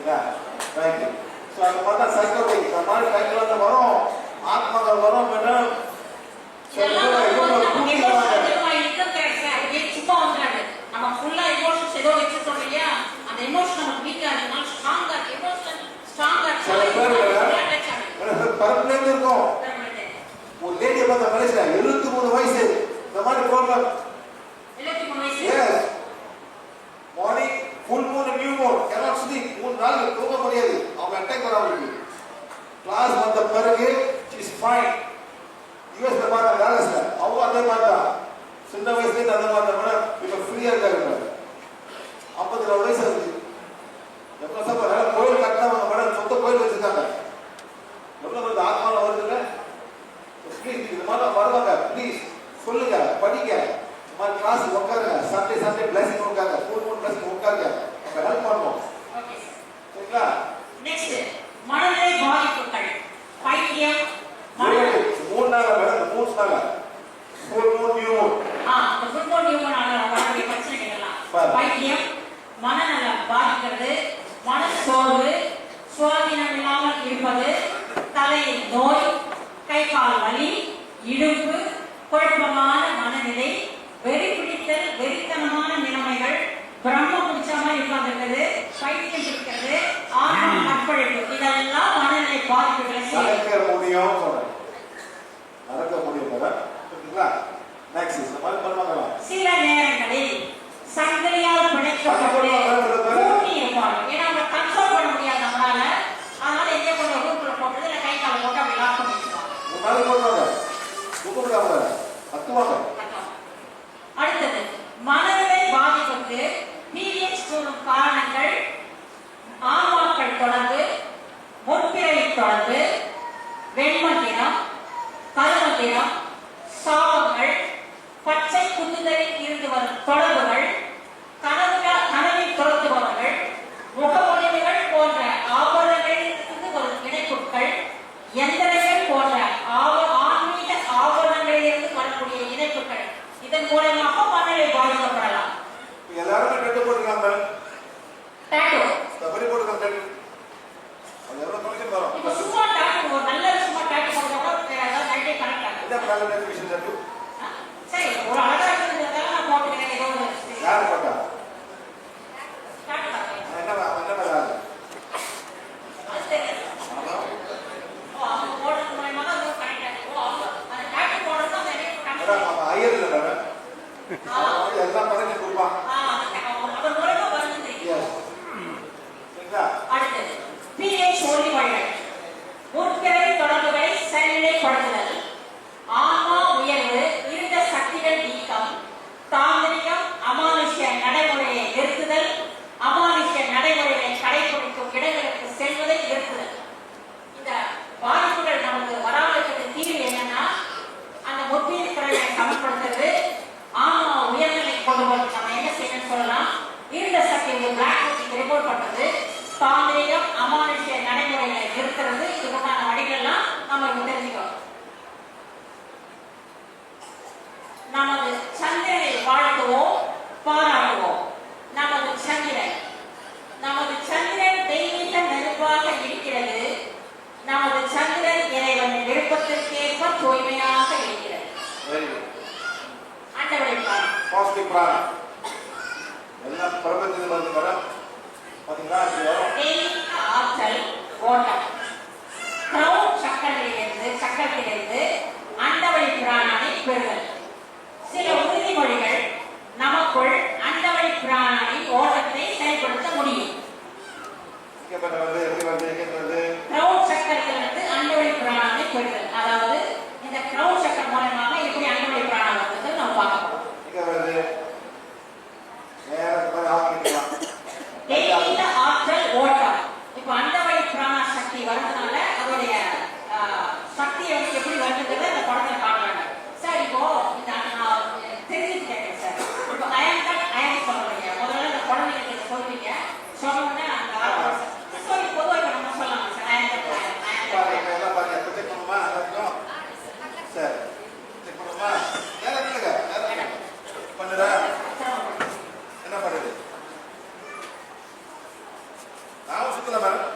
Thank you. So அந்த மாதிரி தான் சைக்கோபை இந்த மாதிரி டைம்ல வரும், ஆத்மாக்கள் வரும். மேடம் பரப்புலேருந்து இருக்கும். ஒரு லேடியை பார்த்த மலேசியா 73 வயசு இந்த மாதிரி problem. Morning full Moon new Moon cannot sleep, 3 நாள் தூங்க முடியாது. அவங்க அட்டாக் வர அவங்களுக்கு. கிளாஸ் வந்த பிறகு இஸ் ஃபைன். யூஎஸ்ல பார்த்தா வேலஸ்ல அவங்க அதே மாதிரி தான் சின்ன வயசுலேருந்து அந்த மாதிரி தான். மேடம் இப்போ ஃப்ரீயாக இருக்காங்க. 54 வயசு ஆகுது. எவ்வளோ சார் கோயில் கட்டினவங்க மேடம் சொந்த கோயில் வச்சிருக்காங்க. எவ்வளோ வந்து ஆத்மாவில் வருது இல்லை? ப்ளீஸ் இது மாதிரி வருவாங்க. ப்ளீஸ் சொல்லுங்க, படிங்க. இந்த மாதிரி கிளாஸ் உட்காருங்க. சண்டே பிளஸிங் உட்காருங்க. ஃபுல் மூன் பிளஸிங் உட்காருங்க. நம்ம ஹெல்ப் பண்ணுவோம். சரிங்களா? நெக்ஸ்ட் மனநிலை பாதிப்புகள். பைத்தியம் 3 நாள் மேடம், 3 நாள் ஃபுல் மூன் நியூ மூன். இந்த ஃபுல் மூன் நியூ மூன் வரக்கூடிய பிரச்சனைகள் எல்லாம் பைத்தியம், மனநலம் பாதிக்கிறது, மனசோர்வு, சுவாதீனம் இல்லாமல் இருப்பது, தலையில் நோய், கை கால் வலி, இடுப்பு, குழப்பமான மனநிலை, வெறி பிடித்தல், வெறித்தனமான நிலைமைகள், பிரம்ம பிடிச்ச மாதிரி உட்கார்ந்துருக்கிறது, பைத்தியம் பிடிக்கிறது, ஆர்வம் கற்பழிப்பு, இதெல்லாம் மனநிலை பாதிப்புகளை நடக்க முடியும் சொல்றேன். நடக்க முடியும் சில நேரங்களில் சங்கிலியால் பிணைக்கப்பட்டு பூட்டி இருப்பாங்க. ஏன்னா அவங்க கண்ட்ரோல் பண்ண முடியாது நம்மளால. அதனால எங்கே கொஞ்சம் ரூம்ல போட்டது இல்லை கை கால போட்டு அப்படி லாக் பண்ணி வச்சுருவாங்க. அடுத்தது மனநிலை பாதிப்புக்கு பீரியட்ஸ் கூறும் காரணங்கள் ஆன்மாக்கள் தொடர்பு, முற்பிறவி தொடர்பு, வெண்மந்திரம், கருமந்திரம், சாபங்கள், பச்சை குத்துதலில் இருந்து வரும் தொடர்புகள், கனவில் துரத்துபவர்கள், முகமொழிவுகள் போன்ற ஆபரணங்களில் இருந்து வரும் இணைப்புகள், எந்திரங்கள் போன்ற ஆன்மீக ஆபரணங்களிலிருந்து வரக்கூடிய இணைப்புகள், இதன் மூலமாக மனநிலை பாதிக்கப்படலாம். எல்லாருமே டேட்டோ போட்டுருக்காங்க. டேட்டோ தபரி போட்டுருக்காங்க. அது எவ்வளவு கமிஷன் வரும்? இப்போ சும்மா டேட்டோ ஒரு நல்ல சும்மா டேட்டோ போடுறப்ப ஏதாவது நைட்டே கரெக்ட் ஆகும். இதான் பிராண்ட் டெஃபினிஷன் டேட்டோ. சரி ஒரு அழகா இருக்கிறதுனால நான் போட்டுக்கிறேன். ஏதோ ஒரு யார் போட்டா? டேட்டோ என்ன வேலை? அது தெரியாது. அவங்க போடுறது மூலமா தான் அது கரெக்ட் ஆகும். அந்த டேட்டோ போடுறது தான் நிறைய கரெக்ட். ஐயர் இல்லை மேடம். எல்லாம் பதவி கொடுப்பான். அதன் மூலமா வருது தெரியும். சரிங்களா? அடுத்தது பீரியட்ஸ் ஒளிவழிகள், முற்பிறவி தொடர்புகளை செயல்நிலைப்படுத்துதல், ஆன்மா உயர்வு, இருந்த சக்திகள் நீக்கம், தாந்திரிகம், அமானுஷ்ய நடைமுறையை நிறுத்துதல், அமானுஷ்ய நடைமுறைகளை கடைபிடிக்கும் இடங்களுக்கு செல்வதை நிறுத்துதல். இந்த பாதிப்புகள் நமக்கு வராமல் தீர்வு என்னன்னா அந்த முற்பிறவி பிறவிகளை சமப்படுத்துறது, ஆன்மா உயர்நிலை கொண்டு போது நம்ம என்ன செய்யணும்னு சொல்லலாம். இருந்த சக்தி பிளாக் ரிப்போர்ட் பண்றது, தாந்திரிகம், அமானுஷ்ய நடைமுறைகளை நிறுத்துறது, இதுக்கான வழிகள்லாம் நம்ம தெரிஞ்சுக்கணும். நமது சந்திரனை வாழ்த்துவோம், பாராட்டுவோம். நமது சந்திரன் தெய்வீக நெருப்பாக இருக்கிறது. நமது சந்திரன் இறைவன் விருப்பத்திற்கேற்ப தூய்மையாக இருக்கிறது. அண்டவரை பாசிட்டிவ் பிராணம் எல்லாம் பிரபஞ்சத்தில் வந்து மேடம் பாத்தீங்களா? தெய்வீக ஆற்றல் ஓட்டம் கிரவுன் சக்கரத்திலிருந்து அண்டவழி பிராணனை பெறுதல். சில உறுதிமொழிகள் நமக்குள் அண்டவழி பிராணனை ஓட்டத்தை செயல்படுத்த முடியும். கிரவுன் சக்கரத்திலிருந்து அண்டவழி பிராணனை பெறுதல், அதாவது இந்த கிரவுன் சக்கரம் மூலமாக எப்படி அண்டவழி பிராணம் வந்தது நம்ம பார்க்க போறோம். தெய்வீக ஆற்றல் ஓட்டம். இப்போ அண்டவழி பிராண சக்தி வரதுனால அதோடைய சக்தியை வந்து எப்படி வருதுங்கிறத இந்த படத்துல காட்டுறாங்க. சார் இப்போ இந்த நான் தெரிஞ்சு கேட்கிறேன் சார். இப்போ அயம் சொல்றீங்க, முதல்ல இந்த குழந்தைங்களுக்கு சொல்றீங்க, சொன்னோடனே அந்த சொல்லி பொதுவாக நம்ம சொல்லலாம் நான் சுத்தல மேடம்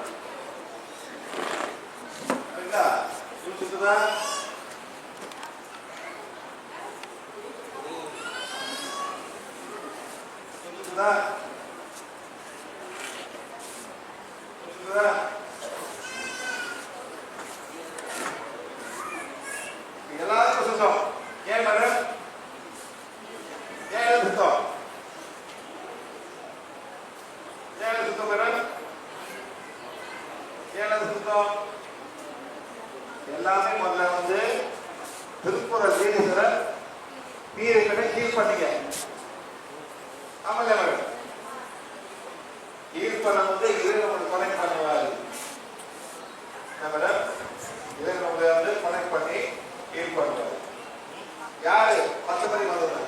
சரிங்களா சுத்துதா சுத்துதா சுத்துதா எல்லாருக்கும் சுத்தம் ஏன் மேடம் ஏன் சுத்தம் ஏன் சுத்தம் மேடம் ஏன் சுத்தம் எல்லாமே முதல்ல வந்து திருக்குறள் வீரேஸ்வர வீரர்களை ஹீல் பண்ணீங்க ஆமாங்க மேடம் ஹீல் பண்ண வந்து இறைவனை கனெக்ட் பண்ணுவாரு மேடம் இறைவனை வந்து கனெக்ட் பண்ணி ஹீல் பண்ணுவாரு யாரு 10 மணி வந்தாங்க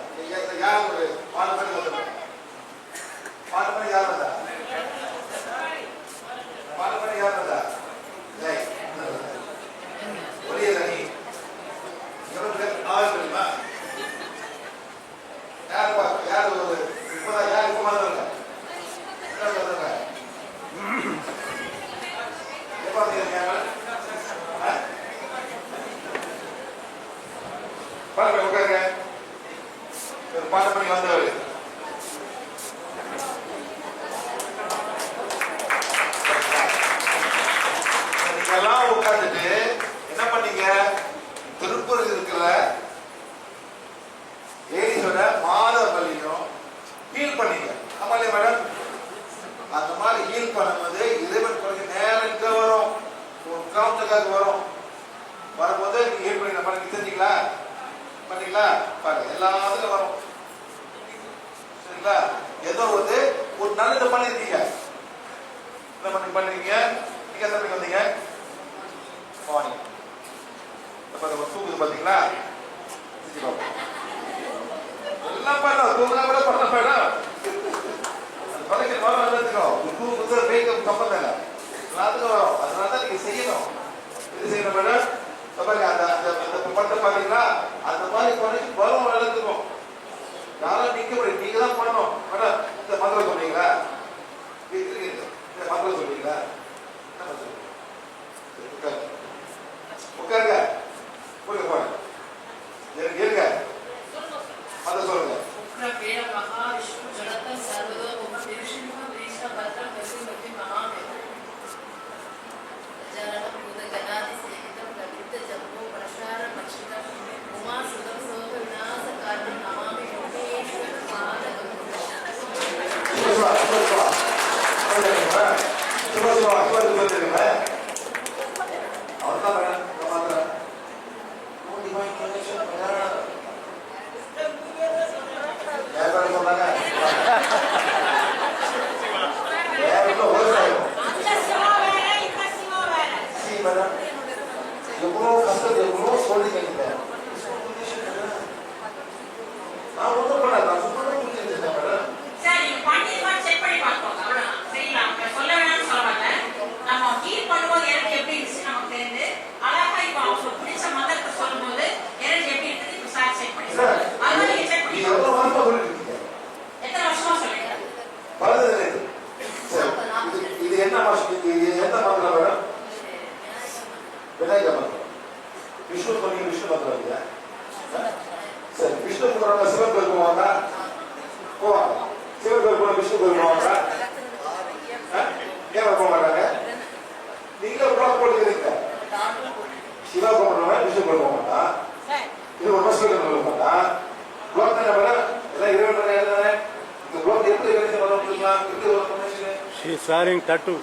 யார் ஒரு 4 மணி வந்தாங்க 4 மணி யார் வந்தா 4 மணி யார் வந்தா ஒரே ஆள் தெரியுமா யார் ஒரு இப்பதான் யார் இப்ப வந்தாங்க எப்ப வந்தீங்க பாருங்க உட்காருங்க ஒரு 4 மணி வந்தவர் நீங்கெல்லாம் உட்காந்துட்டு என்ன பண்ணீங்க திருக்குறள் இருக்கிற ஏரியோட மாதவர்களையும் ஹீல் பண்ணீங்க ஆமா இல்லையா மேடம் அந்த மாதிரி ஹீல் பண்ணும்போது இறைவன் குறைக்கு நேரம் எங்க வரும் கவுண்டக்காக வரும் வரும்போது நீங்க ஹீல் பண்ணி பண்ணி தெரிஞ்சுங்களா பண்ணீங்களா பாருங்க எல்லாத்துக்கும் வரும் சரிங்களா ஏதோ வந்து ஒரு நல்லது பண்ணிருக்கீங்க என்ன பண்ணீங்க நீங்க எத்தனை மணிக்கு வந்தீங்க மார்னிங் தூக்குது பாத்தீங்களா எல்லாம் பண்ணலாம் தூங்குனா கூட பண்ண மேடம் பழைய வரும் எல்லாத்துக்கும் தூக்கு மேக்கப் சம்பந்தம் இல்லை எல்லாத்துக்கும் வரும் அதனால தான் நீங்க செய்யணும் இது செய்யணும் மேடம் பாருங்க அந்த பட்டை பாத்தீங்களா அந்த மாதிரி குறைச்சி வரும் எல்லாத்துக்கும் யாரும் நிக்க முடியும் நீங்க தான் பண்ணணும் மேடம் இந்த மந்திரம் சொன்னீங்களா இந்த மந்திரம் சொன்னீங்களா என்ன மந்திரம் உட்காருங்க போங்க போங்க இருங்க அதை சொல்லுங்க She is wearing tattoo.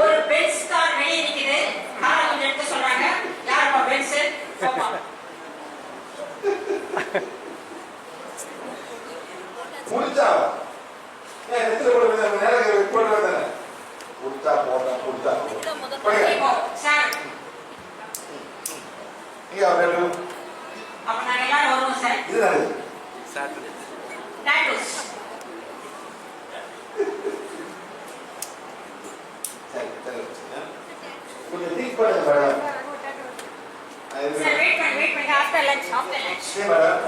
ஒரு பென்ஸ் கார் வெளியே நிக்குது. காரை கொஞ்சம் எடுத்து சொல்றாங்க. யாருப்பா பென்ஸ்? போப்பா. புடிச்சா ஏன் எத்தனை போடுறது நேரம் போடுறது புடிச்சா புடிச்சா இப்போ சார் இங்க அவரு அப்ப நாங்க எல்லாரும் வருவோம் சார். இதுதான் Saturday. டாட்டூஸ். சரி கொஞ்சம் திங்க் பண்ணுங்க madam Sir, wait, after lunch. Madam